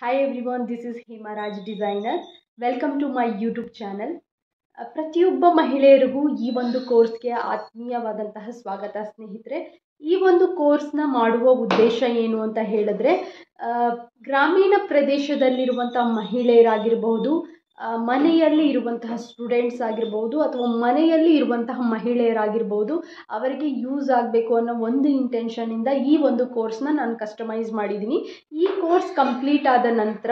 Hi everyone, this is Hema Raj Designer. Welcome to my YouTube channel. ಪ್ರತಿಯೊಬ್ಬ ಮಹಿಳೆಯರಿಗೂ ಈ ಒಂದು ಕೋರ್ಸ್ಗೆ ಆತ್ಮೀಯವಾದಂತಹ ಸ್ವಾಗತ ಸ್ನೇಹಿತರೆ. ಈ ಒಂದು ಕೋರ್ಸ್ನ ಮಾಡುವ ಉದ್ದೇಶ ಏನು ಅಂತ ಹೇಳಿದ್ರೆ ಗ್ರಾಮೀಣ ಪ್ರದೇಶದಲ್ಲಿರುವಂತಹ ಮಹಿಳೆಯರಾಗಿರಬಹುದು, ಮನೆಯಲ್ಲಿ ಇರುವಂತಹ ಸ್ಟೂಡೆಂಟ್ಸ್ ಆಗಿರಬಹುದು ಅಥವಾ ಮನೆಯಲ್ಲಿ ಇರುವಂತಹ ಮಹಿಳೆಯರಾಗಿರ್ಬೋದು, ಅವರಿಗೆ ಯೂಸ್ ಆಗಬೇಕು ಅನ್ನೋ ಒಂದು ಇಂಟೆನ್ಷನಿಂದ ಈ ಒಂದು ಕೋರ್ಸ್ನ ನಾನು ಕಸ್ಟಮೈಸ್ ಮಾಡಿದ್ದೀನಿ. ಈ ಕೋರ್ಸ್ ಕಂಪ್ಲೀಟ್ ಆದ ನಂತರ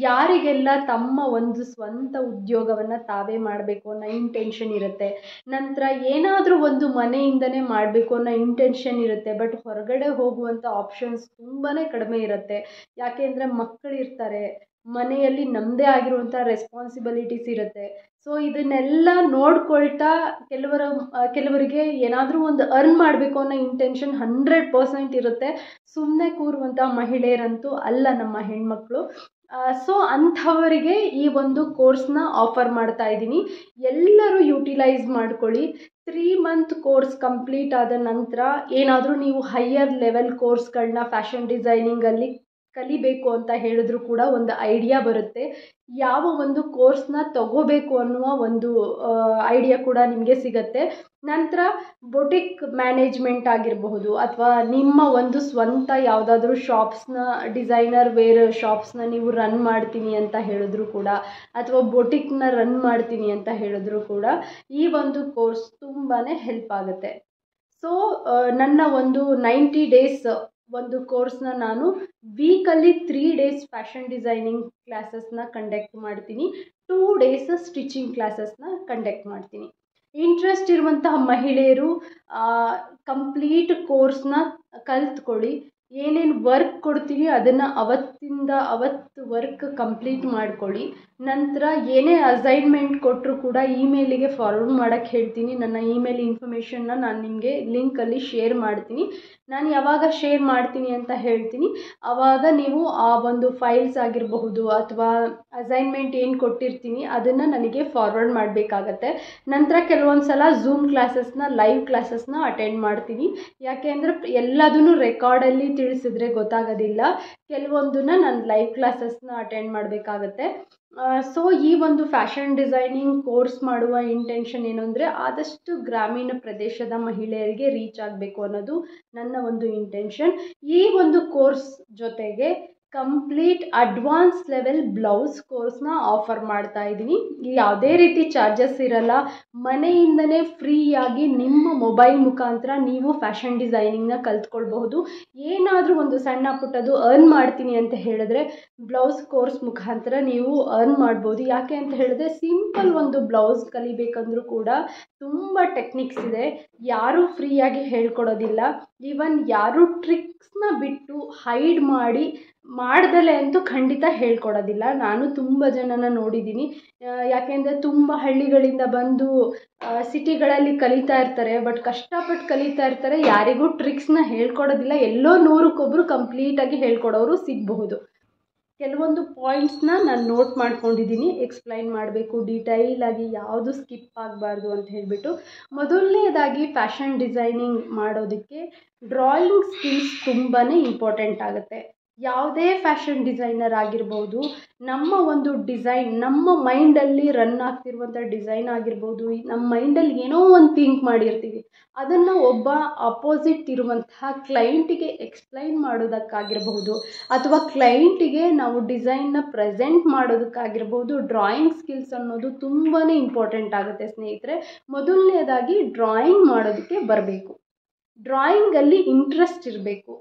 ಯಾರಿಗೆಲ್ಲ ತಮ್ಮ ಒಂದು ಸ್ವಂತ ಉದ್ಯೋಗವನ್ನು ತಾವೇ ಮಾಡಬೇಕು ಅನ್ನೋ ಇಂಟೆನ್ಷನ್ ಇರುತ್ತೆ, ನಂತರ ಏನಾದರೂ ಒಂದು ಮನೆಯಿಂದನೇ ಮಾಡಬೇಕು ಅನ್ನೋ ಇಂಟೆನ್ಷನ್ ಇರುತ್ತೆ, ಬಟ್ ಹೊರಗಡೆ ಹೋಗುವಂಥ ಆಪ್ಷನ್ಸ್ ತುಂಬಾ ಕಡಿಮೆ ಇರುತ್ತೆ. ಯಾಕೆಂದರೆ ಮಕ್ಕಳಿರ್ತಾರೆ, ಮನೆಯಲ್ಲಿ ನಮ್ಮದೇ ಆಗಿರುವಂಥ ರೆಸ್ಪಾನ್ಸಿಬಿಲಿಟೀಸ್ ಇರುತ್ತೆ. ಸೊ ಇದನ್ನೆಲ್ಲ ನೋಡ್ಕೊಳ್ತಾ ಕೆಲವರಿಗೆ ಏನಾದರೂ ಒಂದು ಅರ್ನ್ ಮಾಡಬೇಕು ಅನ್ನೋ ಇಂಟೆನ್ಷನ್ 100% ಇರುತ್ತೆ. ಸುಮ್ಮನೆ ಕೂರುವಂಥ ಮಹಿಳೆಯರಂತೂ ಅಲ್ಲ ನಮ್ಮ ಹೆಣ್ಮಕ್ಳು. ಸೊ ಅಂಥವರಿಗೆ ಈ ಒಂದು ಕೋರ್ಸ್ನ ಆಫರ್ ಮಾಡ್ತಾ ಇದ್ದೀನಿ. ಎಲ್ಲರೂ ಯೂಟಿಲೈಸ್ ಮಾಡ್ಕೊಳ್ಳಿ. 3 ಮಂತ್ ಕೋರ್ಸ್ ಕಂಪ್ಲೀಟ್ ಆದ ನಂತರ ಏನಾದರೂ ನೀವು ಹೈಯರ್ ಲೆವೆಲ್ ಕೋರ್ಸ್ಗಳನ್ನ ಫ್ಯಾಷನ್ ಡಿಸೈನಿಂಗಲ್ಲಿ ಕಲಿಬೇಕು ಅಂತ ಹೇಳಿದ್ರು ಕೂಡ ಒಂದು ಐಡಿಯಾ ಬರುತ್ತೆ. ಯಾವ ಒಂದು ಕೋರ್ಸ್ನ ತಗೋಬೇಕು ಅನ್ನುವ ಒಂದು ಐಡಿಯಾ ಕೂಡ ನಿಮಗೆ ಸಿಗುತ್ತೆ. ನಂತರ ಬೊಟಿಕ್ ಮ್ಯಾನೇಜ್ಮೆಂಟ್ ಆಗಿರಬಹುದು ಅಥವಾ ನಿಮ್ಮ ಒಂದು ಸ್ವಂತ ಯಾವುದಾದ್ರೂ ಶಾಪ್ಸ್ನ, ಡಿಸೈನರ್ ವೇರ್ ಶಾಪ್ಸ್ನ ನೀವು ರನ್ ಮಾಡ್ತೀನಿ ಅಂತ ಹೇಳಿದ್ರು ಕೂಡ ಅಥವಾ ಬೊಟಿಕ್ನ ರನ್ ಮಾಡ್ತೀನಿ ಅಂತ ಹೇಳಿದ್ರು ಕೂಡ ಈ ಒಂದು ಕೋರ್ಸ್ ತುಂಬಾ ಹೆಲ್ಪ್ ಆಗುತ್ತೆ. ಸೊ ನನ್ನ ಒಂದು 90 ಡೇಸ್ ಒಂದು ಕೋರ್ಸ್ನ ನಾನು ವೀಕಲ್ಲಿ 3 ಡೇಸ್ ಫ್ಯಾಷನ್ ಡಿಸೈನಿಂಗ್ ಕ್ಲಾಸಸ್ನ ಕಂಡಕ್ಟ್ ಮಾಡ್ತೀನಿ, 2 ಡೇಸ್ ಸ್ಟಿಚಿಂಗ್ ಕ್ಲಾಸಸ್ನ ಕಂಡಕ್ಟ್ ಮಾಡ್ತೀನಿ. ಇಂಟ್ರೆಸ್ಟ್ ಇರುವಂತಹ ಮಹಿಳೆಯರು ಕಂಪ್ಲೀಟ್ ಕೋರ್ಸ್ನ ಕಲ್ತ್ಕೊಳ್ಳಿ. ಏನೇನು ವರ್ಕ್ ಕೊಡ್ತೀನಿ ಅದನ್ನು ಅವತ್ತು ವರ್ಕ್ ಕಂಪ್ಲೀಟ್ ಮಾಡ್ಕೊಳ್ಳಿ. ನಂತರ ಏನೇ ಅಸೈನ್ಮೆಂಟ್ ಕೊಟ್ಟರು ಕೂಡ ಇಮೇಲಿಗೆ ಫಾರ್ವರ್ಡ್ ಮಾಡೋಕ್ಕೆ ಹೇಳ್ತೀನಿ. ನನ್ನ ಇಮೇಲ್ ಇನ್ಫಾರ್ಮೇಷನ್ನ ನಾನು ನಿಮಗೆ ಲಿಂಕಲ್ಲಿ ಶೇರ್ ಮಾಡ್ತೀನಿ. ನಾನು ಯಾವಾಗ ಶೇರ್ ಮಾಡ್ತೀನಿ ಅಂತ ಹೇಳ್ತೀನಿ, ಆವಾಗ ನೀವು ಆ ಒಂದು ಫೈಲ್ಸ್ ಆಗಿರಬಹುದು ಅಥವಾ ಅಸೈನ್ಮೆಂಟ್ ಏನು ಕೊಟ್ಟಿರ್ತೀನಿ ಅದನ್ನು ನನಗೆ ಫಾರ್ವರ್ಡ್ ಮಾಡಬೇಕಾಗತ್ತೆ. ನಂತರ ಕೆಲವೊಂದು ಸಲ ಝೂಮ್ ಕ್ಲಾಸಸ್ನ, ಲೈವ್ ಕ್ಲಾಸಸ್ನ ಅಟೆಂಡ್ ಮಾಡ್ತೀನಿ. ಯಾಕೆ ಅಂದರೆ ಎಲ್ಲದನ್ನು ರೆಕಾರ್ಡಲ್ಲಿ ತಿಳಿಸಿದ್ರೆ ಗೊತ್ತಾಗೋದಿಲ್ಲ. ಕೆಲವೊಂದನ್ನು ನಾನು ಲೈವ್ ಕ್ಲಾಸಸ್ನ ಅಟೆಂಡ್ ಮಾಡಬೇಕಾಗತ್ತೆ. ಸೊ ಈ ಒಂದು ಫ್ಯಾಷನ್ ಡಿಸೈನಿಂಗ್ ಕೋರ್ಸ್ ಮಾಡುವ ಇಂಟೆನ್ಷನ್ ಏನು ಅಂದರೆ ಆದಷ್ಟು ಗ್ರಾಮೀಣ ಪ್ರದೇಶದ ಮಹಿಳೆಯರಿಗೆ ರೀಚ್ ಆಗಬೇಕು ಅನ್ನೋದು ನನ್ನ ಒಂದು ಇಂಟೆನ್ಷನ್. ಈ ಒಂದು ಕೋರ್ಸ್ ಜೊತೆಗೆ ಕಂಪ್ಲೀಟ್ ಅಡ್ವಾನ್ಸ್ ಲೆವೆಲ್ ಬ್ಲೌಸ್ ಕೋರ್ಸ್ನ ಆಫರ್ ಮಾಡ್ತಾ ಇದ್ದೀನಿ. ಯಾವುದೇ ರೀತಿ ಚಾರ್ಜಸ್ ಇರಲ್ಲ. ಮನೆಯಿಂದನೇ ಫ್ರೀಯಾಗಿ ನಿಮ್ಮ ಮೊಬೈಲ್ ಮುಖಾಂತರ ನೀವು ಫ್ಯಾಷನ್ ಡಿಸೈನಿಂಗ್ನ ಕಲ್ತ್ಕೊಳ್ಬಹುದು. ಏನಾದರೂ ಒಂದು ಸಣ್ಣ ಪುಟ್ಟದು ಅರ್ನ್ ಮಾಡ್ತೀನಿ ಅಂತ ಹೇಳಿದ್ರೆ ಬ್ಲೌಸ್ ಕೋರ್ಸ್ ಮುಖಾಂತರ ನೀವು ಅರ್ನ್ ಮಾಡ್ಬೋದು. ಯಾಕೆ ಅಂತ ಹೇಳಿದ್ರೆ ಸಿಂಪಲ್ ಒಂದು ಬ್ಲೌಸ್ ಕಲಿಬೇಕಂದ್ರೂ ಕೂಡ ತುಂಬ ಟೆಕ್ನಿಕ್ಸ್ ಇದೆ. ಯಾರೂ ಫ್ರೀಯಾಗಿ ಹೇಳ್ಕೊಡೋದಿಲ್ಲ. ಈವನ್ ಯಾರೂ ಟ್ರಿಕ್ಸ್ನ ಬಿಟ್ಟು ಹೈಡ್ ಮಾಡ್ದಲೇ ಅಂತೂ ಖಂಡಿತ ಹೇಳ್ಕೊಡೋದಿಲ್ಲ. ನಾನು ತುಂಬ ಜನನ ನೋಡಿದ್ದೀನಿ. ಯಾಕೆಂದರೆ ತುಂಬ ಹಳ್ಳಿಗಳಿಂದ ಬಂದು ಸಿಟಿಗಳಲ್ಲಿ ಕಲಿತಾ ಇರ್ತಾರೆ, ಬಟ್ ಕಷ್ಟಪಟ್ಟು ಕಲಿತಾ ಇರ್ತಾರೆ. ಯಾರಿಗೂ ಟ್ರಿಕ್ಸ್ನ ಹೇಳ್ಕೊಡೋದಿಲ್ಲ. ಎಲ್ಲೋ 100ಕ್ಕೆ ಕಂಪ್ಲೀಟಾಗಿ ಹೇಳ್ಕೊಡೋರು ಸಿಗಬಹುದು. ಕೆಲವೊಂದು ಪಾಯಿಂಟ್ಸ್ನ ನಾನು ನೋಟ್ ಮಾಡ್ಕೊಂಡಿದ್ದೀನಿ, ಎಕ್ಸ್ಪ್ಲೈನ್ ಮಾಡಬೇಕು ಡೀಟೈಲಾಗಿ, ಯಾವುದು ಸ್ಕಿಪ್ ಆಗಬಾರ್ದು ಅಂತ ಹೇಳಿಬಿಟ್ಟು. ಮೊದಲನೇದಾಗಿ ಫ್ಯಾಷನ್ ಡಿಸೈನಿಂಗ್ ಮಾಡೋದಕ್ಕೆ ಡ್ರಾಯಿಂಗ್ ಸ್ಕಿಲ್ಸ್ ತುಂಬಾ ಇಂಪಾರ್ಟೆಂಟ್ ಆಗುತ್ತೆ. ಯಾವುದೇ ಫ್ಯಾಷನ್ ಡಿಸೈನರ್ ಆಗಿರ್ಬೋದು, ನಮ್ಮ ಒಂದು ಡಿಸೈನ್, ನಮ್ಮ ಮೈಂಡಲ್ಲಿ ರನ್ ಆಗ್ತಿರುವಂಥ ಡಿಸೈನ್ ಆಗಿರ್ಬೋದು, ನಮ್ಮ ಮೈಂಡಲ್ಲಿ ಏನೋ ಒಂದು ಥಿಂಕ್ ಮಾಡಿರ್ತೀವಿ, ಅದನ್ನು ಒಬ್ಬ ಅಪೋಸಿಟ್ ಇರುವಂತಹ ಕ್ಲೈಂಟಿಗೆ ಎಕ್ಸ್ಪ್ಲೈನ್ ಮಾಡೋದಕ್ಕಾಗಿರ್ಬಹುದು ಅಥವಾ ಕ್ಲೈಂಟಿಗೆ ನಾವು ಡಿಸೈನ್ನ ಪ್ರೆಸೆಂಟ್ ಮಾಡೋದಕ್ಕಾಗಿರ್ಬೋದು, ಡ್ರಾಯಿಂಗ್ ಸ್ಕಿಲ್ಸ್ ಅನ್ನೋದು ತುಂಬಾ ಇಂಪಾರ್ಟೆಂಟ್ ಆಗುತ್ತೆ ಸ್ನೇಹಿತರೆ. ಮೊದಲನೇದಾಗಿ ಡ್ರಾಯಿಂಗ್ ಮಾಡೋದಕ್ಕೆ ಬರಬೇಕು. ಡ್ರಾಯಿಂಗಲ್ಲಿ ಇಂಟ್ರೆಸ್ಟ್ ಇರಬೇಕು.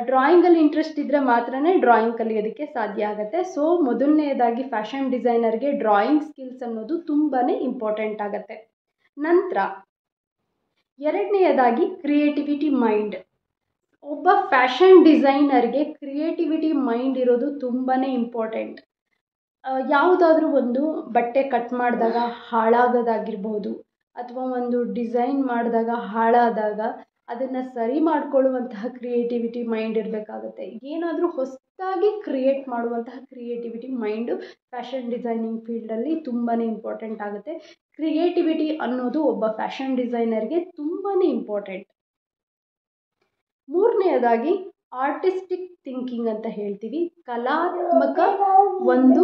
ಡ್ರಾಯಿಂಗಲ್ಲಿ ಇಂಟ್ರೆಸ್ಟ್ ಇದ್ದರೆ ಮಾತ್ರನೇ ಡ್ರಾಯಿಂಗ್ ಕಲಿಯೋದಕ್ಕೆ ಸಾಧ್ಯ ಆಗುತ್ತೆ. ಸೊ ಮೊದಲನೇದಾಗಿ ಫ್ಯಾಷನ್ ಡಿಸೈನರ್ಗೆ ಡ್ರಾಯಿಂಗ್ ಸ್ಕಿಲ್ಸ್ ಅನ್ನೋದು ತುಂಬಾ ಇಂಪಾರ್ಟೆಂಟ್ ಆಗುತ್ತೆ. ನಂತರ ಎರಡನೆಯದಾಗಿ ಕ್ರಿಯೇಟಿವಿಟಿ ಮೈಂಡ್. ಒಬ್ಬ ಫ್ಯಾಷನ್ ಡಿಸೈನರ್ಗೆ ಕ್ರಿಯೇಟಿವಿಟಿ ಮೈಂಡ್ ಇರೋದು ತುಂಬಾ ಇಂಪಾರ್ಟೆಂಟ್. ಯಾವುದಾದ್ರೂ ಒಂದು ಬಟ್ಟೆ ಕಟ್ ಮಾಡಿದಾಗ ಹಾಳಾಗೋದಾಗಿರ್ಬೋದು ಅಥವಾ ಒಂದು ಡಿಸೈನ್ ಮಾಡಿದಾಗ ಹಾಳಾದಾಗ ಅದನ್ನು ಸರಿ ಮಾಡಿಕೊಳ್ಳುವಂತಹ ಕ್ರಿಯೇಟಿವಿಟಿ ಮೈಂಡ್ ಇರಬೇಕಾಗುತ್ತೆ. ಏನಾದರೂ ಹೊಸದಾಗಿ ಕ್ರಿಯೇಟ್ ಮಾಡುವಂತಹ ಕ್ರಿಯೇಟಿವಿಟಿ ಮೈಂಡು ಫ್ಯಾಷನ್ ಡಿಸೈನಿಂಗ್ ಫೀಲ್ಡಲ್ಲಿ ತುಂಬಾ ಇಂಪಾರ್ಟೆಂಟ್ ಆಗುತ್ತೆ. ಕ್ರಿಯೇಟಿವಿಟಿ ಅನ್ನೋದು ಒಬ್ಬ ಫ್ಯಾಷನ್ ಡಿಸೈನರ್ಗೆ ತುಂಬಾ ಇಂಪಾರ್ಟೆಂಟ್. ಮೂರನೆಯದಾಗಿ ಆರ್ಟಿಸ್ಟಿಕ್ ಥಿಂಕಿಂಗ್ ಅಂತ ಹೇಳ್ತೀವಿ, ಕಲಾತ್ಮಕ ಒಂದು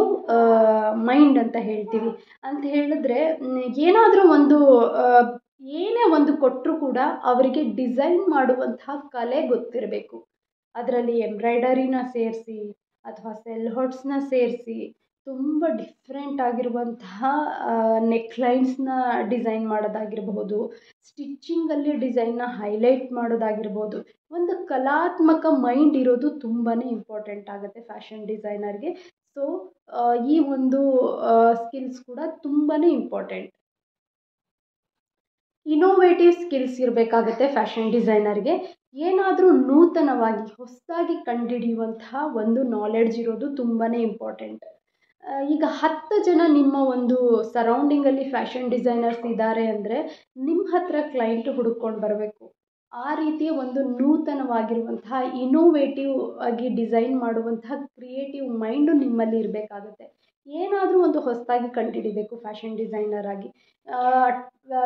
ಮೈಂಡ್ ಅಂತ ಹೇಳ್ತೀವಿ. ಅಂತ ಹೇಳಿದ್ರೆ ಏನಾದರೂ ಒಂದು ಏನೇ ಒಂದು ಕೊಟ್ಟರೂ ಕೂಡ ಅವರಿಗೆ ಡಿಸೈನ್ ಮಾಡುವಂತಹ ಕಲೆ ಗೊತ್ತಿರಬೇಕು. ಅದರಲ್ಲಿ ಎಂಬ್ರಾಯ್ಡರಿನ ಸೇರಿಸಿ ಅಥವಾ ಸೆಲ್ ಸೇರಿಸಿ ತುಂಬ ಡಿಫ್ರೆಂಟ್ ಆಗಿರುವಂತಹ ನೆಕ್ಲೈನ್ಸ್ನ ಡಿಸೈನ್ ಮಾಡೋದಾಗಿರಬಹುದು, ಸ್ಟಿಚ್ಚಿಂಗಲ್ಲಿ ಡಿಸೈನ್ನ ಹೈಲೈಟ್ ಮಾಡೋದಾಗಿರ್ಬೋದು. ಒಂದು ಕಲಾತ್ಮಕ ಮೈಂಡ್ ಇರೋದು ತುಂಬಾ ಇಂಪಾರ್ಟೆಂಟ್ ಆಗುತ್ತೆ ಫ್ಯಾಷನ್ ಡಿಸೈನರ್ಗೆ. ಸೊ ಈ ಒಂದು ಸ್ಕಿಲ್ಸ್ ಕೂಡ ತುಂಬಾ ಇಂಪಾರ್ಟೆಂಟ್. ಇನೋವೇಟಿವ್ ಸ್ಕಿಲ್ಸ್ ಇರಬೇಕಾಗುತ್ತೆ ಫ್ಯಾಷನ್ ಡಿಸೈನರ್ಗೆ. ಏನಾದರೂ ನೂತನವಾಗಿ ಹೊಸದಾಗಿ ಕಂಡುಹಿಡಿಯುವಂತಹ ಒಂದು ನಾಲೆಡ್ಜ್ ಇರೋದು ತುಂಬಾ ಇಂಪಾರ್ಟೆಂಟ್. ಈಗ 10 ಜನ ನಿಮ್ಮ ಒಂದು ಸರೌಂಡಿಂಗಲ್ಲಿ ಫ್ಯಾಷನ್ ಡಿಸೈನರ್ಸ್ ಇದ್ದಾರೆ ಅಂದರೆ ನಿಮ್ಮ ಹತ್ರ ಕ್ಲೈಂಟ್ ಹುಡುಕೊಂಡು ಬರಬೇಕು. ಆ ರೀತಿಯ ಒಂದು ನೂತನವಾಗಿರುವಂತಹ ಇನೋವೇಟಿವ್ ಆಗಿ ಡಿಸೈನ್ ಮಾಡುವಂತಹ ಕ್ರಿಯೇಟಿವ್ ಮೈಂಡು ನಿಮ್ಮಲ್ಲಿ ಇರಬೇಕಾಗುತ್ತೆ. ಏನಾದರೂ ಒಂದು ಹೊಸದಾಗಿ ಕಂಡುಹಿಡಿಬೇಕು ಫ್ಯಾಷನ್ ಡಿಸೈನರ್ ಆಗಿ.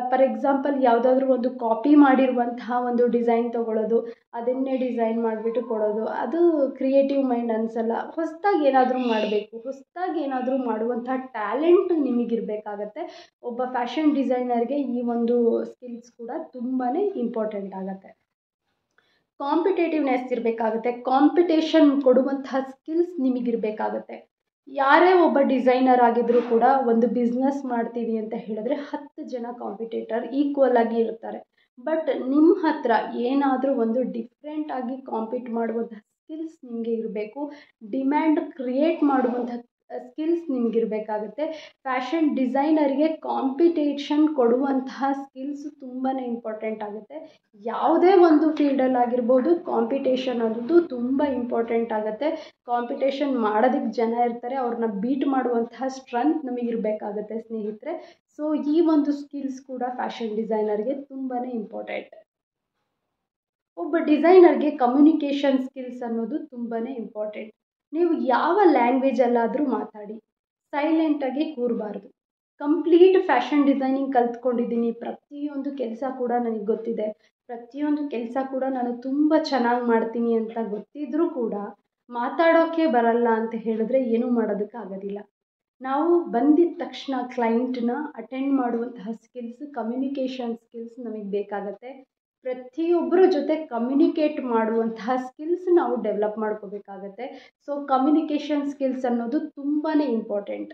ಫಾರ್ ಎಕ್ಸಾಂಪಲ್ ಯಾವುದಾದ್ರೂ ಒಂದು ಕಾಪಿ ಮಾಡಿರುವಂತಹ ಒಂದು ಡಿಸೈನ್ ತೊಗೊಳ್ಳೋದು, ಅದನ್ನೇ ಡಿಸೈನ್ ಮಾಡಿಬಿಟ್ಟು ಕೊಡೋದು, ಅದು ಕ್ರಿಯೇಟಿವ್ ಮೈಂಡ್ ಅನಿಸಲ್ಲ. ಹೊಸದಾಗಿ ಏನಾದರೂ ಮಾಡಬೇಕು, ಹೊಸದಾಗಿ ಏನಾದರೂ ಮಾಡುವಂತಹ ಟ್ಯಾಲೆಂಟ್ ನಿಮಗಿರಬೇಕಾಗತ್ತೆ. ಒಬ್ಬ ಫ್ಯಾಷನ್ ಡಿಸೈನರ್ಗೆ ಈ ಒಂದು ಸ್ಕಿಲ್ಸ್ ಕೂಡ ತುಂಬಾ ಇಂಪಾರ್ಟೆಂಟ್ ಆಗುತ್ತೆ. ಕಾಂಪಿಟೇಟಿವ್ನೆಸ್ ಇರಬೇಕಾಗುತ್ತೆ. ಕಾಂಪಿಟೇಷನ್ ಕೊಡುವಂತಹ ಸ್ಕಿಲ್ಸ್ ನಿಮಗಿರಬೇಕಾಗತ್ತೆ. ಯಾರೇ ಒಬ್ಬ ಡಿಸೈನರ್ ಆಗಿದ್ದರೂ ಕೂಡ ಒಂದು ಬಿಸ್ನೆಸ್ ಮಾಡ್ತೀವಿ ಅಂತ ಹೇಳಿದ್ರೆ 10 ಜನ ಕಾಂಪಿಟೇಟರ್ ಈಕ್ವಲ್ ಆಗಿ ಇರ್ತಾರೆ. ಬಟ್ ನಿಮ್ಮ ಹತ್ರ ಏನಾದರೂ ಒಂದು ಡಿಫ್ರೆಂಟ್ ಆಗಿ ಕಾಂಪೀಟ್ ಮಾಡುವಂತಹ ಸ್ಕಿಲ್ಸ್ ನಿಮಗೆ ಇರಬೇಕು. ಡಿಮ್ಯಾಂಡ್ ಕ್ರಿಯೇಟ್ ಮಾಡುವಂತಹ ಸ್ಕಿಲ್ಸ್ ನಿಮಗಿರಬೇಕಾಗುತ್ತೆ. ಫ್ಯಾಷನ್ ಡಿಸೈನರ್ಗೆ ಕಾಂಪಿಟೇಷನ್ ಕೊಡುವಂತಹ ಸ್ಕಿಲ್ಸ್ ತುಂಬಾ ಇಂಪಾರ್ಟೆಂಟ್ ಆಗುತ್ತೆ. ಯಾವುದೇ ಒಂದು ಫೀಲ್ಡಲ್ಲಿ ಆಗಿರ್ಬೋದು, ಕಾಂಪಿಟೇಷನ್ ಅನ್ನೋದು ತುಂಬ ಇಂಪಾರ್ಟೆಂಟ್ ಆಗುತ್ತೆ. ಕಾಂಪಿಟೇಷನ್ ಮಾಡೋದಕ್ಕೆ ಜನ ಇರ್ತಾರೆ, ಅವ್ರನ್ನ ಬೀಟ್ ಮಾಡುವಂತಹ ಸ್ಟ್ರೆಂತ್ ನಮಗಿರಬೇಕಾಗುತ್ತೆ ಸ್ನೇಹಿತರೆ. ಸೊ ಈ ಒಂದು ಸ್ಕಿಲ್ಸ್ ಕೂಡ ಫ್ಯಾಷನ್ ಡಿಸೈನರ್ಗೆ ತುಂಬಾ ಇಂಪಾರ್ಟೆಂಟ್. ಒಬ್ಬ ಡಿಸೈನರ್ಗೆ ಕಮ್ಯುನಿಕೇಷನ್ ಸ್ಕಿಲ್ಸ್ ಅನ್ನೋದು ತುಂಬಾ ಇಂಪಾರ್ಟೆಂಟ್. ನೀವು ಯಾವ ಲ್ಯಾಂಗ್ವೇಜಲ್ಲಾದರೂ ಮಾತಾಡಿ, ಸೈಲೆಂಟಾಗಿ ಕೂರಬಾರ್ದು. ಕಂಪ್ಲೀಟ್ ಫ್ಯಾಷನ್ ಡಿಸೈನಿಂಗ್ ಕಲ್ತ್ಕೊಂಡಿದ್ದೀನಿ, ಪ್ರತಿಯೊಂದು ಕೆಲಸ ಕೂಡ ನನಗೆ ಗೊತ್ತಿದೆ, ಪ್ರತಿಯೊಂದು ಕೆಲಸ ಕೂಡ ನಾನು ತುಂಬ ಚೆನ್ನಾಗಿ ಮಾಡ್ತೀನಿ ಅಂತ ಗೊತ್ತಿದ್ರೂ ಕೂಡ ಮಾತಾಡೋಕ್ಕೆ ಬರಲ್ಲ ಅಂತ ಹೇಳಿದ್ರೆ ಏನೂ ಮಾಡೋದಕ್ಕಾಗೋದಿಲ್ಲ. ನಾವು ಬಂದಿದ್ದ ತಕ್ಷಣ ಕ್ಲೈಂಟ್ನ ಅಟೆಂಡ್ ಮಾಡುವಂತಹ ಸ್ಕಿಲ್ಸ್, ಕಮ್ಯುನಿಕೇಷನ್ ಸ್ಕಿಲ್ಸ್ ನಮಗೆ ಬೇಕಾಗತ್ತೆ. ಪ್ರತಿಯೊಬ್ಬರ ಜೊತೆ ಕಮ್ಯುನಿಕೇಟ್ ಮಾಡುವಂತಹ ಸ್ಕಿಲ್ಸ್ ನಾವು ಡೆವಲಪ್ ಮಾಡ್ಕೋಬೇಕಾಗತ್ತೆ. ಸೊ ಕಮ್ಯುನಿಕೇಷನ್ ಸ್ಕಿಲ್ಸ್ ಅನ್ನೋದು ತುಂಬಾ ಇಂಪಾರ್ಟೆಂಟ್.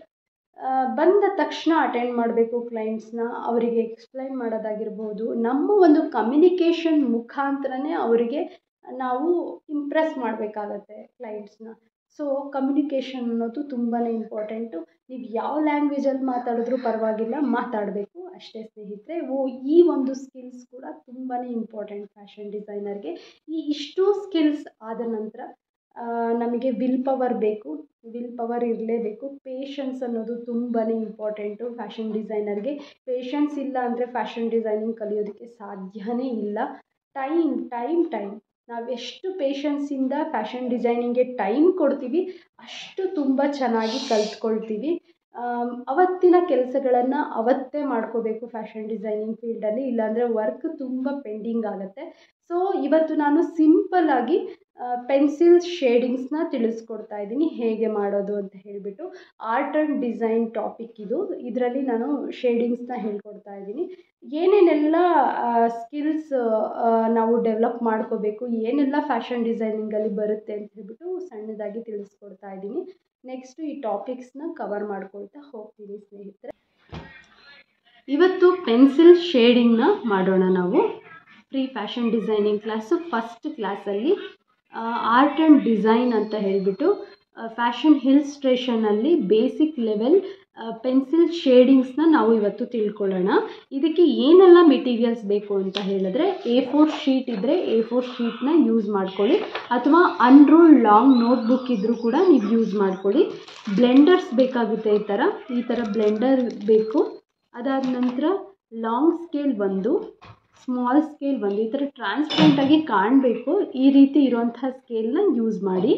ಬಂದ ತಕ್ಷಣ ಅಟೆಂಡ್ ಮಾಡಬೇಕು ಕ್ಲೈಂಟ್ಸ್ನ, ಅವರಿಗೆ ಎಕ್ಸ್ಪ್ಲೈನ್ ಮಾಡೋದಾಗಿರ್ಬೋದು. ನಮ್ಮ ಒಂದು ಕಮ್ಯುನಿಕೇಷನ್ ಮುಖಾಂತರನೇ ಅವರಿಗೆ ನಾವು ಇಂಪ್ರೆಸ್ ಮಾಡಬೇಕಾಗತ್ತೆ ಕ್ಲೈಂಟ್ಸ್ನ. ಸೊ ಕಮ್ಯುನಿಕೇಷನ್ ಅನ್ನೋದು ತುಂಬಾ ಇಂಪಾರ್ಟೆಂಟು. ನೀವು ಯಾವ ಲ್ಯಾಂಗ್ವೇಜಲ್ಲಿ ಮಾತಾಡಿದ್ರೂ ಪರವಾಗಿಲ್ಲ, ಮಾತಾಡಬೇಕು ಅಷ್ಟೇ ಸ್ನೇಹಿತರೆ. ಈ ಒಂದು ಸ್ಕಿಲ್ಸ್ ಕೂಡ ತುಂಬಾ ಇಂಪಾರ್ಟೆಂಟ್ ಫ್ಯಾಷನ್ ಡಿಸೈನರ್ಗೆ. ಇಷ್ಟು ಸ್ಕಿಲ್ಸ್ ಆದ ನಂತರ ನಮಗೆ ವಿಲ್ ಪವರ್ ಬೇಕು. ವಿಲ್ ಪವರ್ ಇರಲೇಬೇಕು. ಪೇಷನ್ಸ್ ಅನ್ನೋದು ತುಂಬಾ ಇಂಪಾರ್ಟೆಂಟು ಫ್ಯಾಷನ್ ಡಿಸೈನರ್ಗೆ. ಪೇಷನ್ಸ್ ಇಲ್ಲ ಅಂದರೆ ಫ್ಯಾಷನ್ ಡಿಸೈನಿಂಗ್ ಕಲಿಯೋದಕ್ಕೆ ಸಾಧ್ಯವೇ ಇಲ್ಲ. ಟೈಮ್ ನಾವೆಷ್ಟು ಪೇಷನ್ಸಿಂದ ಫ್ಯಾಷನ್ ಡಿಸೈನಿಂಗ್ಗೆ ಟೈಮ್ ಕೊಡ್ತೀವಿ ಅಷ್ಟು ತುಂಬ ಚೆನ್ನಾಗಿ ಕಲ್ತ್ಕೊಳ್ತೀವಿ. ಅವತ್ತಿನ ಕೆಲಸಗಳನ್ನು ಅವತ್ತೇ ಮಾಡ್ಕೋಬೇಕು ಫ್ಯಾಷನ್ ಡಿಸೈನಿಂಗ್ ಫೀಲ್ಡಲ್ಲಿ, ಇಲ್ಲಾಂದರೆ ವರ್ಕ್ ತುಂಬ ಪೆಂಡಿಂಗ್ ಆಗುತ್ತೆ. ಸೊ ಇವತ್ತು ನಾನು ಸಿಂಪಲ್ಲಾಗಿ ಪೆನ್ಸಿಲ್ ಶೇಡಿಂಗ್ಸ್ನ ತಿಳಿಸ್ಕೊಡ್ತಾ ಇದ್ದೀನಿ, ಹೇಗೆ ಮಾಡೋದು ಅಂತ ಹೇಳಿಬಿಟ್ಟು. ಆರ್ಟ್ ಆ್ಯಂಡ್ ಡಿಸೈನ್ ಟಾಪಿಕ್ ಇದು. ಇದರಲ್ಲಿ ನಾನು ಶೇಡಿಂಗ್ಸ್ನ ಹೇಳ್ಕೊಡ್ತಾ ಇದ್ದೀನಿ. ಏನೇನೆಲ್ಲ ಸ್ಕಿಲ್ಸ್ ನಾವು ಡೆವಲಪ್ ಮಾಡ್ಕೋಬೇಕು, ಏನೆಲ್ಲ ಫ್ಯಾಷನ್ ಡಿಸೈನಿಂಗಲ್ಲಿ ಬರುತ್ತೆ ಅಂತ ಹೇಳ್ಬಿಟ್ಟು ಸಣ್ಣದಾಗಿ ತಿಳಿಸ್ಕೊಡ್ತಾ ಇದ್ದೀನಿ. ನೆಕ್ಸ್ಟು ಈ ಟಾಪಿಕ್ಸ್ನ ಕವರ್ ಮಾಡ್ಕೊಳ್ತಾ ಹೋಗ್ತೀನಿ ಸ್ನೇಹಿತರೆ. ಇವತ್ತು ಪೆನ್ಸಿಲ್ ಶೇಡಿಂಗ್ನ ಮಾಡೋಣ ನಾವು. Free fashion designing class first ಕ್ಲಾಸಲ್ಲಿ ಆರ್ಟ್ ಆ್ಯಂಡ್ ಡಿಸೈನ್ ಅಂತ ಹೇಳಿಬಿಟ್ಟು ಫ್ಯಾಷನ್ ಹಿಲ್ ಸ್ಟೇಷನಲ್ಲಿ ಬೇಸಿಕ್ ಲೆವೆಲ್ ಪೆನ್ಸಿಲ್ ಶೇಡಿಂಗ್ಸ್ನ ನಾವು ಇವತ್ತು ತಿಳ್ಕೊಳ್ಳೋಣ. ಇದಕ್ಕೆ ಏನೆಲ್ಲ ಮೆಟೀರಿಯಲ್ಸ್ ಬೇಕು ಅಂತ ಹೇಳಿದ್ರೆ, A4 ಶೀಟ್ ಇದ್ದರೆ A4 ಶೀಟ್ನ ಯೂಸ್ ಮಾಡ್ಕೊಳ್ಳಿ, ಅಥವಾ ಅನ್ರೂಲ್ಡ್ ಲಾಂಗ್ ನೋಟ್ಬುಕ್ ಇದ್ದರೂ ಕೂಡ ನೀವು ಯೂಸ್ ಮಾಡ್ಕೊಳ್ಳಿ. ಬ್ಲೆಂಡರ್ಸ್ ಬೇಕಾಗುತ್ತೆ. ಈ ಥರ ಬ್ಲೆಂಡರ್ ಬೇಕು. ಅದಾದ ನಂತರ ಲಾಂಗ್ ಸ್ಕೇಲ್ ಒಂದು, ಸ್ಮಾಲ್ ಸ್ಕೇಲ್ ಒಂದು, ಈ ಥರ ಟ್ರಾನ್ಸ್ಪರೆಂಟಾಗಿ ಕಾಣಬೇಕು ಈ ರೀತಿ ಇರುವಂಥ ಸ್ಕೇಲ್ನ ಯೂಸ್ ಮಾಡಿ.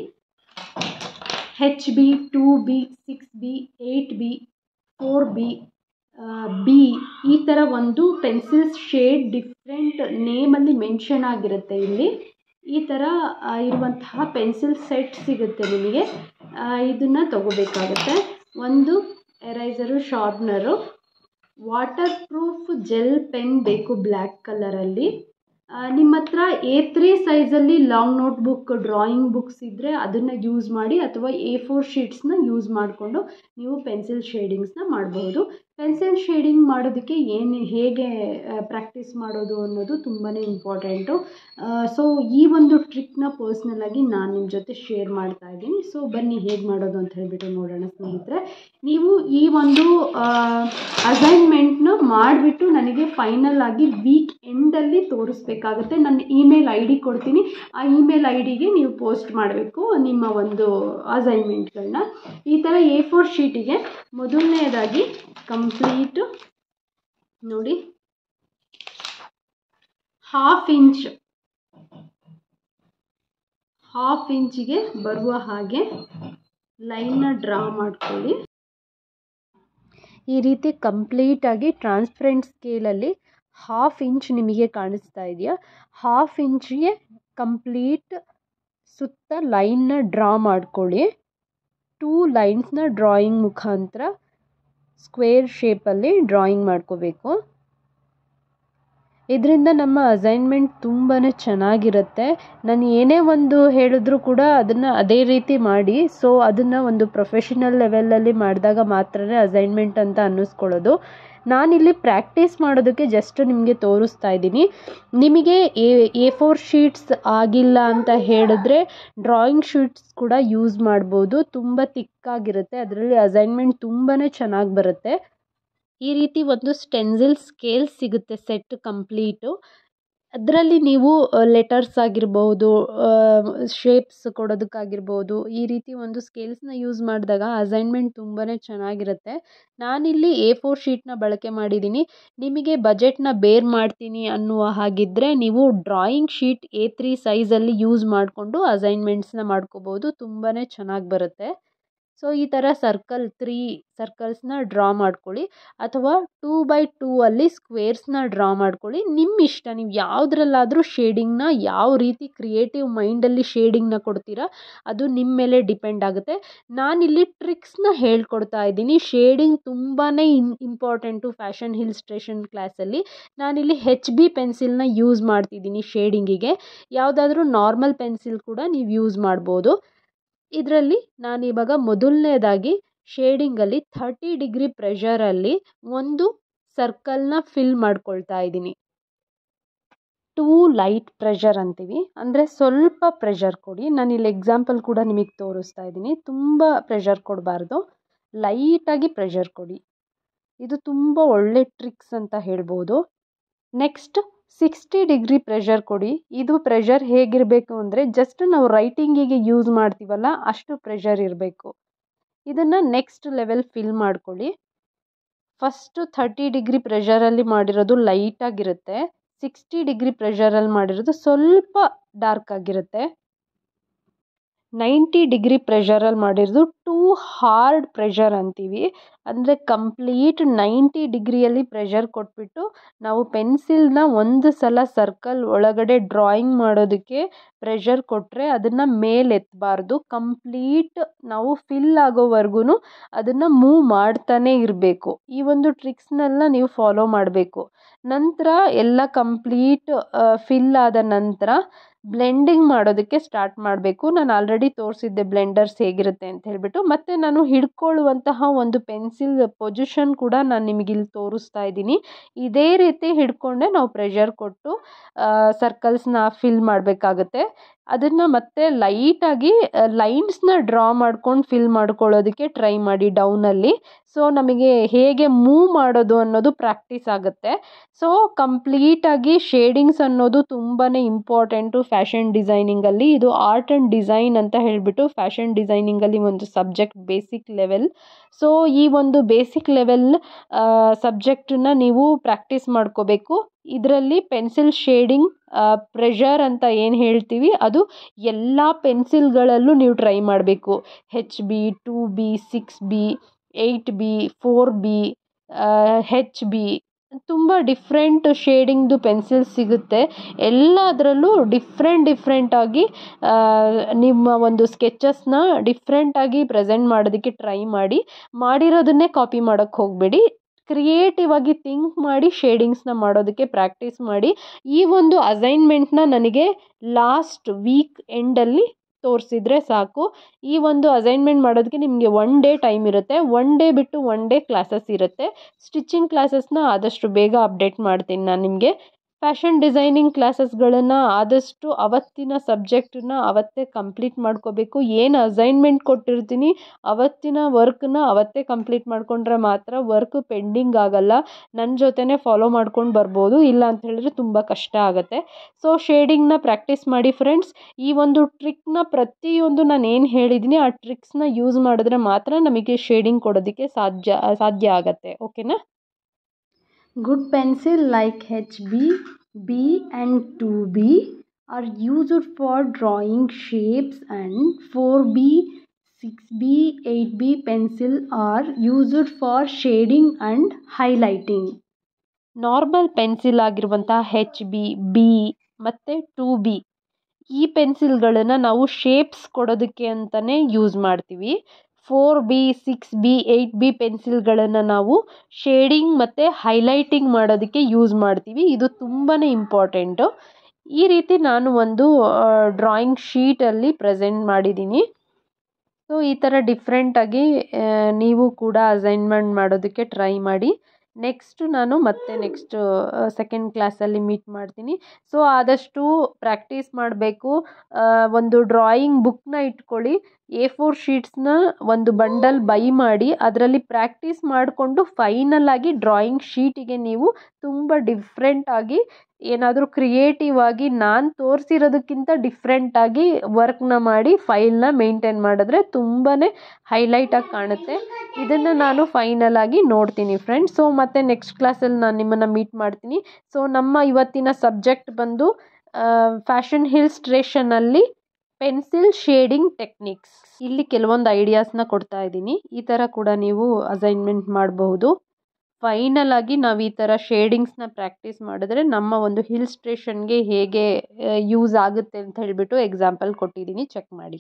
HB, 2B, 6B, 8B, 4B, B ಈ ಥರ ಒಂದು ಪೆನ್ಸಿಲ್ ಶೇಡ್ ಡಿಫ್ರೆಂಟ್ ನೇಮಲ್ಲಿ ಮೆನ್ಷನ್ ಆಗಿರುತ್ತೆ ಇಲ್ಲಿ. ಈ ಥರ ಇರುವಂತಹ ಪೆನ್ಸಿಲ್ ಸೆಟ್ ಸಿಗುತ್ತೆ ನಿಮಗೆ. ಇದನ್ನು ತಗೋಬೇಕಾಗುತ್ತೆ. ಒಂದು eraser, sharpener, waterproof gel pen ಬೇಕು ಬ್ಲ್ಯಾಕ್ ಕಲರಲ್ಲಿ. ನಿಮ್ಮ ಹತ್ರ A3 ಸೈಜಲ್ಲಿ ಲಾಂಗ್ ನೋಟ್ಬುಕ್, ಡ್ರಾಯಿಂಗ್ ಬುಕ್ಸ್ ಇದ್ದರೆ ಅದನ್ನು ಯೂಸ್ ಮಾಡಿ, ಅಥವಾ A4 ಶೀಟ್ಸ್ನ ಯೂಸ್ ಮಾಡಿಕೊಂಡು ನೀವು ಪೆನ್ಸಿಲ್ ಶೇಡಿಂಗ್ಸ್ನ ಮಾಡಬಹುದು. ಪೆನ್ಸಿಲ್ ಶೇಡಿಂಗ್ ಮಾಡೋದಕ್ಕೆ ಹೇಗೆ ಪ್ರಾಕ್ಟೀಸ್ ಮಾಡೋದು ಅನ್ನೋದು ತುಂಬಾ ಇಂಪಾರ್ಟೆಂಟು. ಸೊ ಈ ಒಂದು ಟ್ರಿಕ್ನ ಪರ್ಸ್ನಲಾಗಿ ನಾನು ನಿಮ್ಮ ಜೊತೆ ಶೇರ್ ಮಾಡ್ತಾ ಇದ್ದೀನಿ. ಸೊ ಬನ್ನಿ ಹೇಗೆ ಮಾಡೋದು ಅಂತ ಹೇಳಿಬಿಟ್ಟು ನೋಡೋಣ ಸ್ನೇಹಿತರೆ. ನೀವು ಈ ಒಂದು ಅಸೈನ್ಮೆಂಟ್ನ ಮಾಡಿಬಿಟ್ಟು ನನಗೆ ಫೈನಲ್ ಆಗಿ ವೀಕ್ ಎಂಡಲ್ಲಿ ತೋರಿಸ್ಬೇಕಾಗುತ್ತೆ. ನನ್ನ ಇಮೇಲ್ ID ಕೊಡ್ತೀನಿ. ಆ ಇಮೇಲ್ IDಗೆ ನೀವು ಪೋಸ್ಟ್ ಮಾಡಬೇಕು ನಿಮ್ಮ ಒಂದು ಅಸೈನ್ಮೆಂಟ್ಗಳನ್ನ. ಈ ಥರ A4 ಶೀಟಿಗೆ ಮೊದಲನೇದಾಗಿ ಕಂಪ್ಲೀಟ್ ನೋಡಿ ಹಾಫ್ ಇಂಚಿಗೆ ಬರುವ ಹಾಗೆ ಲೈನ್ನ ಡ್ರಾ ಮಾಡ್ಕೊಳ್ಳಿ. ಈ ರೀತಿ ಕಂಪ್ಲೀಟಾಗಿ ಟ್ರಾನ್ಸ್ಪರೆಂಟ್ ಸ್ಕೇಲಲ್ಲಿ ಹಾಫ್ ಇಂಚ್ ನಿಮಗೆ ಕಾಣಿಸ್ತಾ ಇದೆಯಾ, ಹಾಫ್ ಇಂಚಿಗೆ ಕಂಪ್ಲೀಟ್ ಸುತ್ತ ಲೈನ್ನ ಡ್ರಾ ಮಾಡ್ಕೊಳ್ಳಿ. 2 ಲೈನ್ಸ್ನ ಡ್ರಾಯಿಂಗ್ ಮುಖಾಂತರ ಸ್ಕ್ವೇರ್ ಶೇಪಲ್ಲಿ ಡ್ರಾಯಿಂಗ್ ಮಾಡ್ಕೋಬೇಕು. ಇದರಿಂದ ನಮ್ಮ ಅಸೈನ್ಮೆಂಟ್ ತುಂಬಾ ಚೆನ್ನಾಗಿರುತ್ತೆ. ನಾನು ಏನೇ ಒಂದು ಹೇಳಿದ್ರೂ ಕೂಡ ಅದನ್ನು ಅದೇ ರೀತಿ ಮಾಡಿ. ಸೊ ಅದನ್ನು ಒಂದು ಪ್ರೊಫೆಷನಲ್ ಲೆವೆಲಲ್ಲಿ ಮಾಡಿದಾಗ ಮಾತ್ರನೇ ಅಸೈನ್ಮೆಂಟ್ ಅಂತ ಅನ್ನಿಸ್ಕೊಳ್ಳೋದು. ನಾನಿಲ್ಲಿ ಪ್ರಾಕ್ಟೀಸ್ ಮಾಡೋದಕ್ಕೆ ಜಸ್ಟ್ ನಿಮಗೆ ತೋರಿಸ್ತಾ ಇದ್ದೀನಿ. ನಿಮಗೆ A4 ಶೀಟ್ಸ್ ಆಗಿಲ್ಲ ಅಂತ ಹೇಳಿದ್ರೆ ಡ್ರಾಯಿಂಗ್ ಶೀಟ್ಸ್ ಕೂಡ ಯೂಸ್ ಮಾಡ್ಬೋದು. ತುಂಬ ತಿಕ್ಕಾಗಿರುತ್ತೆ, ಅದರಲ್ಲಿ ಅಸೈನ್ಮೆಂಟ್ ತುಂಬಾ ಚೆನ್ನಾಗಿ ಬರುತ್ತೆ. ಈ ರೀತಿ ಒಂದು ಸ್ಟೆನ್ಸಿಲ್ ಸ್ಕೇಲ್ ಸಿಗುತ್ತೆ ಸೆಟ್ ಕಂಪ್ಲೀಟು. ಅದರಲ್ಲಿ ನೀವು ಲೆಟರ್ಸ್ ಆಗಿರ್ಬೋದು, ಶೇಪ್ಸ್ ಕೊಡೋದಕ್ಕಾಗಿರ್ಬೋದು, ಈ ರೀತಿ ಒಂದು ಸ್ಕೇಲ್ಸ್ನ ಯೂಸ್ ಮಾಡಿದಾಗ ಅಸೈನ್ಮೆಂಟ್ ತುಂಬಾ ಚೆನ್ನಾಗಿರುತ್ತೆ. ನಾನಿಲ್ಲಿ A4 ಶೀಟ್ನ ಬಳಕೆ ಮಾಡಿದ್ದೀನಿ. ನಿಮಗೆ ಬಜೆಟ್ನ ಬೇರ್ ಮಾಡ್ತೀನಿ ಅನ್ನುವ ಹಾಗಿದ್ದರೆ ನೀವು ಡ್ರಾಯಿಂಗ್ ಶೀಟ್ A3 ಸೈಜಲ್ಲಿ ಯೂಸ್ ಮಾಡಿಕೊಂಡು ಅಸೈನ್ಮೆಂಟ್ಸ್ನ ಮಾಡ್ಕೋಬೋದು. ತುಂಬಾ ಚೆನ್ನಾಗಿ ಬರುತ್ತೆ. ಸೊ ಈ ಥರ 3 ಸರ್ಕಲ್ಸ್ನ ಡ್ರಾ ಮಾಡ್ಕೊಳ್ಳಿ, ಅಥವಾ 2x2 ಅಲ್ಲಿ ಸ್ಕ್ವೇರ್ಸ್ನ ಡ್ರಾ ಮಾಡ್ಕೊಳ್ಳಿ. ನಿಮ್ಮ ಇಷ್ಟ, ನೀವು ಯಾವುದ್ರಲ್ಲಾದರೂ ಶೇಡಿಂಗ್ನ ಯಾವ ರೀತಿ ಕ್ರಿಯೇಟಿವ್ ಮೈಂಡಲ್ಲಿ ಶೇಡಿಂಗ್ನ ಕೊಡ್ತೀರಾ ಅದು ನಿಮ್ಮ ಮೇಲೆ ಡಿಪೆಂಡ್ ಆಗುತ್ತೆ. ನಾನಿಲ್ಲಿ ಟ್ರಿಕ್ಸ್ನ ಹೇಳ್ಕೊಡ್ತಾ ಇದ್ದೀನಿ. ಶೇಡಿಂಗ್ ತುಂಬಾ ಇಂಪಾರ್ಟೆಂಟು ಫ್ಯಾಷನ್ ಹಿಲ್ ಸ್ಟೇಷನ್ ಕ್ಲಾಸಲ್ಲಿ. ನಾನಿಲ್ಲಿ HB ಪೆನ್ಸಿಲ್ನ ಯೂಸ್ ಮಾಡ್ತಿದ್ದೀನಿ ಶೇಡಿಂಗಿಗೆ. ಯಾವುದಾದ್ರೂ ನಾರ್ಮಲ್ ಪೆನ್ಸಿಲ್ ಕೂಡ ನೀವು ಯೂಸ್ ಮಾಡ್ಬೋದು. ಇದರಲ್ಲಿ ನಾನಿವಾಗ ಮೊದಲನೇದಾಗಿ ಶೇಡಿಂಗಲ್ಲಿ 30 ಡಿಗ್ರಿ ಪ್ರೆಷರಲ್ಲಿ ಒಂದು ಸರ್ಕಲ್ನ ಫಿಲ್ ಮಾಡ್ಕೊಳ್ತಾ ಇದ್ದೀನಿ. 2 ಲೈಟ್ ಪ್ರೆಷರ್ ಅಂತೀವಿ, ಅಂದರೆ ಸ್ವಲ್ಪ ಪ್ರೆಷರ್ ಕೊಡಿ. ನಾನಿಲ್ಲಿ ಎಕ್ಸಾಂಪಲ್ ಕೂಡ ನಿಮಗೆ ತೋರಿಸ್ತಾ ಇದ್ದೀನಿ. ತುಂಬ ಪ್ರೆಷರ್ ಕೊಡಬಾರ್ದು, ಲೈಟಾಗಿ ಪ್ರೆಷರ್ ಕೊಡಿ. ಇದು ತುಂಬ ಒಳ್ಳೆ ಟ್ರಿಕ್ಸ್ ಅಂತ ಹೇಳ್ಬೋದು. ನೆಕ್ಸ್ಟ್ 60 ಡಿಗ್ರಿ ಪ್ರೆಷರ್ ಕೊಡಿ. ಇದು ಪ್ರೆಷರ್ ಹೇಗಿರಬೇಕು ಅಂದರೆ ಜಸ್ಟ್ ನಾವು ರೈಟಿಂಗಿಗೆ ಯೂಸ್ ಮಾಡ್ತೀವಲ್ಲ ಅಷ್ಟು ಪ್ರೆಷರ್ ಇರಬೇಕು. ಇದನ್ನು ನೆಕ್ಸ್ಟ್ ಲೆವೆಲ್ ಫಿಲ್ ಮಾಡ್ಕೊಳ್ಳಿ. ಫಸ್ಟು 30 ಡಿಗ್ರಿ ಪ್ರೆಷರಲ್ಲಿ ಮಾಡಿರೋದು ಲೈಟಾಗಿರುತ್ತೆ, 60 ಡಿಗ್ರಿ ಪ್ರೆಷರಲ್ಲಿ ಮಾಡಿರೋದು ಸ್ವಲ್ಪ ಡಾರ್ಕ್ ಆಗಿರುತ್ತೆ. 90 ಡಿಗ್ರಿ ಪ್ರೆಷರಲ್ಲಿ ಮಾಡಿರೋದು ಟೂ ಹಾರ್ಡ್ ಪ್ರೆಷರ್ ಅಂತೀವಿ. ಅಂದರೆ ಕಂಪ್ಲೀಟ್ 90 ಡಿಗ್ರಿಯಲ್ಲಿ ಪ್ರೆಷರ್ ಕೊಟ್ಬಿಟ್ಟು ನಾವು ಪೆನ್ಸಿಲ್ನ ಒಂದು ಸಲ ಸರ್ಕಲ್ ಒಳಗಡೆ ಡ್ರಾಯಿಂಗ್ ಮಾಡೋದಕ್ಕೆ ಪ್ರೆಷರ್ ಕೊಟ್ಟರೆ ಅದನ್ನು ಮೇಲೆತ್ತಬಾರ್ದು. ಕಂಪ್ಲೀಟ್ ನಾವು ಫಿಲ್ ಆಗೋವರೆಗೂ ಅದನ್ನು ಮೂವ್ ಮಾಡ್ತಾನೇ ಇರಬೇಕು. ಈ ಒಂದು ಟ್ರಿಕ್ಸ್ನೆಲ್ಲ ನೀವು ಫಾಲೋ ಮಾಡಬೇಕು. ನಂತರ ಎಲ್ಲ ಕಂಪ್ಲೀಟ್ ಫಿಲ್ ಆದ ನಂತರ ಬ್ಲೆಂಡಿಂಗ್ ಮಾಡೋದಕ್ಕೆ ಸ್ಟಾರ್ಟ್ ಮಾಡಬೇಕು. ನಾನು ಆಲ್ರೆಡಿ ತೋರಿಸಿದ್ದೆ ಬ್ಲೆಂಡರ್ಸ್ ಹೇಗಿರುತ್ತೆ ಅಂತ ಹೇಳಿಬಿಟ್ಟು. ಮತ್ತು ನಾನು ಹಿಡ್ಕೊಳ್ಳುವಂತಹ ಒಂದು ಪೆನ್ಸಿಲ್ ಪೊಸಿಷನ್ ಕೂಡ ನಾನು ನಿಮಗಿಲ್ಲಿ ತೋರಿಸ್ತಾ ಇದ್ದೀನಿ. ಇದೇ ರೀತಿ ಹಿಡ್ಕೊಂಡೆ ನಾವು ಪ್ರೆಷರ್ ಕೊಟ್ಟು ಸರ್ಕಲ್ಸ್ನ ಫಿಲ್ ಮಾಡಬೇಕಾಗತ್ತೆ. ಅದನ್ನು ಮತ್ತೆ ಲೈಟಾಗಿ ಲೈನ್ಸ್ನ ಡ್ರಾ ಮಾಡ್ಕೊಂಡು ಫಿಲ್ ಮಾಡ್ಕೊಳ್ಳೋದಕ್ಕೆ ಟ್ರೈ ಮಾಡಿ ಡೌನಲ್ಲಿ. ಸೊ ನಮಗೆ ಹೇಗೆ ಮೂವ್ ಮಾಡೋದು ಅನ್ನೋದು ಪ್ರಾಕ್ಟೀಸ್ ಆಗುತ್ತೆ. ಸೊ ಕಂಪ್ಲೀಟಾಗಿ ಶೇಡಿಂಗ್ಸ್ ಅನ್ನೋದು ತುಂಬಾ ಇಂಪಾರ್ಟೆಂಟು ಫ್ಯಾಷನ್ ಡಿಸೈನಿಂಗಲ್ಲಿ. ಇದು ಆರ್ಟ್ ಆ್ಯಂಡ್ ಡಿಸೈನ್ ಅಂತ ಹೇಳಿಬಿಟ್ಟು ಫ್ಯಾಷನ್ ಡಿಸೈನಿಂಗಲ್ಲಿ ಒಂದು ಸಬ್ಜೆಕ್ಟ್ ಬೇಸಿಕ್ ಲೆವೆಲ್. ಸೊ ಈ ಒಂದು ಬೇಸಿಕ್ ಲೆವೆಲ್ ಸಬ್ಜೆಕ್ಟನ್ನ ನೀವು ಪ್ರಾಕ್ಟೀಸ್ ಮಾಡ್ಕೋಬೇಕು. ಇದರಲ್ಲಿ ಪೆನ್ಸಿಲ್ ಶೇಡಿಂಗ್ ಪ್ರೆಷರ್ ಅಂತ ಏನು ಹೇಳ್ತೀವಿ ಅದು ಎಲ್ಲ ಪೆನ್ಸಿಲ್ಗಳಲ್ಲೂ ನೀವು ಟ್ರೈ ಮಾಡಬೇಕು. HB, 2B, 6B, 8B, 4B, HB, ತುಂಬ ಡಿಫ್ರೆಂಟ್ ಶೇಡಿಂಗ್ದು ಪೆನ್ಸಿಲ್ಸ್ ಸಿಗುತ್ತೆ. ಎಲ್ಲದರಲ್ಲೂ ಡಿಫ್ರೆಂಟಾಗಿ ನಿಮ್ಮ ಒಂದು ಸ್ಕೆಚಸ್ನ ಡಿಫ್ರೆಂಟಾಗಿ ಪ್ರೆಸೆಂಟ್ ಮಾಡೋದಕ್ಕೆ ಟ್ರೈ ಮಾಡಿ. ಮಾಡಿರೋದನ್ನೇ ಕಾಪಿ ಮಾಡೋಕ್ಕೆ ಹೋಗಬೇಡಿ. ಕ್ರಿಯೇಟಿವ್ ಆಗಿ ಥಿಂಕ್ ಮಾಡಿ ಶೇಡಿಂಗ್ಸ್ನ ಮಾಡೋದಕ್ಕೆ ಪ್ರಾಕ್ಟೀಸ್ ಮಾಡಿ. ಈ ಒಂದು ಅಸೈನ್ಮೆಂಟ್ನ ನನಗೆ ಲಾಸ್ಟ್ ವೀಕ್ ಎಂಡಲ್ಲಿ ತೋರಿಸಿದ್ರೆ ಸಾಕು. ಈ ಒಂದು ಅಸೈನ್ಮೆಂಟ್ ಮಾಡೋದಕ್ಕೆ ನಿಮಗೆ 1 ಡೇ ಟೈಮ್ ಇರುತ್ತೆ. 1 ಡೇ ಬಿಟ್ಟು 1 ಡೇ ಕ್ಲಾಸಸ್ ಇರುತ್ತೆ. ಸ್ಟಿಚಿಂಗ್ ಕ್ಲಾಸಸ್ನ ಆದಷ್ಟು ಬೇಗ ಅಪ್ಡೇಟ್ ಮಾಡ್ತೀನಿ ನಾನು ನಿಮಗೆ. ಫ್ಯಾಷನ್ ಡಿಸೈನಿಂಗ್ ಕ್ಲಾಸಸ್ಗಳನ್ನು ಆದಷ್ಟು ಅವತ್ತಿನ ಸಬ್ಜೆಕ್ಟನ್ನ ಅವತ್ತೇ ಕಂಪ್ಲೀಟ್ ಮಾಡ್ಕೋಬೇಕು. ಏನು ಅಸೈನ್ಮೆಂಟ್ ಕೊಟ್ಟಿರ್ತೀನಿ ಅವತ್ತಿನ ವರ್ಕನ್ನ ಅವತ್ತೇ ಕಂಪ್ಲೀಟ್ ಮಾಡಿಕೊಂಡ್ರೆ ಮಾತ್ರ ವರ್ಕ್ ಪೆಂಡಿಂಗ್ ಆಗಲ್ಲ. ನನ್ನ ಜೊತೆನೇ ಫಾಲೋ ಮಾಡ್ಕೊಂಡು ಬರ್ಬೋದು. ಇಲ್ಲ ಅಂತ ಹೇಳಿದ್ರೆ ತುಂಬ ಕಷ್ಟ ಆಗುತ್ತೆ. ಸೊ ಶೇಡಿಂಗ್ನ ಪ್ರಾಕ್ಟೀಸ್ ಮಾಡಿ ಫ್ರೆಂಡ್ಸ್. ಈ ಒಂದು ಟ್ರಿಕ್ನ ಪ್ರತಿಯೊಂದು ನಾನು ಏನು ಹೇಳಿದ್ದೀನಿ ಆ ಟ್ರಿಕ್ಸ್ನ ಯೂಸ್ ಮಾಡಿದ್ರೆ ಮಾತ್ರ ನಮಗೆ ಶೇಡಿಂಗ್ ಕೊಡೋದಕ್ಕೆ ಸಾಧ್ಯ ಆಗುತ್ತೆ. ಓಕೆನಾ? Good pencil like HB, B and 2B are used for drawing shapes and 4B, 6B, 8B pencil are used for shading and highlighting. Normal pencil ಆಗಿರುವಂಥ HB, B ಮತ್ತು 2B ಈ ಪೆನ್ಸಿಲ್ಗಳನ್ನು ನಾವು ಶೇಪ್ಸ್ ಕೊಡೋದಕ್ಕೆ ಅಂತಲೇ ಯೂಸ್ ಮಾಡ್ತೀವಿ. 4B, 6B, 8B ಪೆನ್ಸಿಲ್ಗಳನ್ನು ನಾವು shading ಮತ್ತು highlighting ಮಾಡೋದಕ್ಕೆ ಯೂಸ್ ಮಾಡ್ತೀವಿ. ಇದು ತುಂಬಾ ಇಂಪಾರ್ಟೆಂಟು. ಈ ರೀತಿ ನಾನು ಒಂದು ಡ್ರಾಯಿಂಗ್ ಶೀಟಲ್ಲಿ ಪ್ರೆಸೆಂಟ್ ಮಾಡಿದ್ದೀನಿ. ಸೊ ಈ ಥರ ಡಿಫ್ರೆಂಟಾಗಿ ನೀವು ಕೂಡ ಅಸೈನ್ಮೆಂಟ್ ಮಾಡೋದಕ್ಕೆ ಟ್ರೈ ಮಾಡಿ. ನಾನು ನೆಕ್ಸ್ಟ್ ಸೆಕೆಂಡ್ ಕ್ಲಾಸಲ್ಲಿ ಮೀಟ್ ಮಾಡ್ತೀನಿ. ಸೊ ಆದಷ್ಟು ಪ್ರಾಕ್ಟೀಸ್ ಮಾಡಬೇಕು. ಒಂದು ಡ್ರಾಯಿಂಗ್ ಬುಕ್ನ ಇಟ್ಕೊಳ್ಳಿ. A4 ಶೀಟ್ಸ್ನ ಒಂದು ಬಂಡಲ್ ಬೈ ಮಾಡಿ ಅದರಲ್ಲಿ ಪ್ರಾಕ್ಟೀಸ್ ಮಾಡಿಕೊಂಡು ಫೈನಲ್ ಆಗಿ ಡ್ರಾಯಿಂಗ್ ಶೀಟಿಗೆ ನೀವು ತುಂಬ ಡಿಫ್ರೆಂಟಾಗಿ ಏನಾದರೂ ಕ್ರಿಯೇಟಿವ್ ಆಗಿ ನಾನು ತೋರಿಸಿರೋದಕ್ಕಿಂತ ಡಿಫ್ರೆಂಟಾಗಿ ವರ್ಕ್ನ ಮಾಡಿ ಫೈಲ್ನ ಮೇಂಟೈನ್ ಮಾಡಿದ್ರೆ ತುಂಬಾ ಹೈಲೈಟಾಗಿ ಕಾಣುತ್ತೆ. ಇದನ್ನು ನಾನು ಫೈನಲ್ ಆಗಿ ನೋಡ್ತೀನಿ ಫ್ರೆಂಡ್ಸ್. ಸೊ ಮತ್ತೆ ನೆಕ್ಸ್ಟ್ ಕ್ಲಾಸಲ್ಲಿ ನಾನು ನಿಮ್ಮನ್ನು ಮೀಟ್ ಮಾಡ್ತೀನಿ. ಸೊ ನಮ್ಮ ಇವತ್ತಿನ ಸಬ್ಜೆಕ್ಟ್ ಬಂದು ಫ್ಯಾಷನ್ ಇಲ್ಲಸ್ಟ್ರೇಷನಲ್ಲಿ ಪೆನ್ಸಿಲ್ ಶೇಡಿಂಗ್ ಟೆಕ್ನಿಕ್ಸ್. ಇಲ್ಲಿ ಕೆಲವೊಂದು ಐಡಿಯಾಸ್ನ ಕೊಡ್ತಾ ಇದ್ದೀನಿ. ಈ ಥರ ಕೂಡ ನೀವು ಅಸೈನ್ಮೆಂಟ್ ಮಾಡಬಹುದು. ಫೈನಲ್ ಆಗಿ ನಾವು ಈ ಥರ ಶೇಡಿಂಗ್ಸ್ನ ಪ್ರಾಕ್ಟೀಸ್ ಮಾಡಿದ್ರೆ ನಮ್ಮ ಒಂದು ಇಲ್ಲಸ್ಟ್ರೇಷನ್ಗೆ ಹೇಗೆ ಯೂಸ್ ಆಗುತ್ತೆ ಅಂತ ಹೇಳಿಬಿಟ್ಟು ಎಕ್ಸಾಂಪಲ್ ಕೊಟ್ಟಿದ್ದೀನಿ, ಚೆಕ್ ಮಾಡಿ.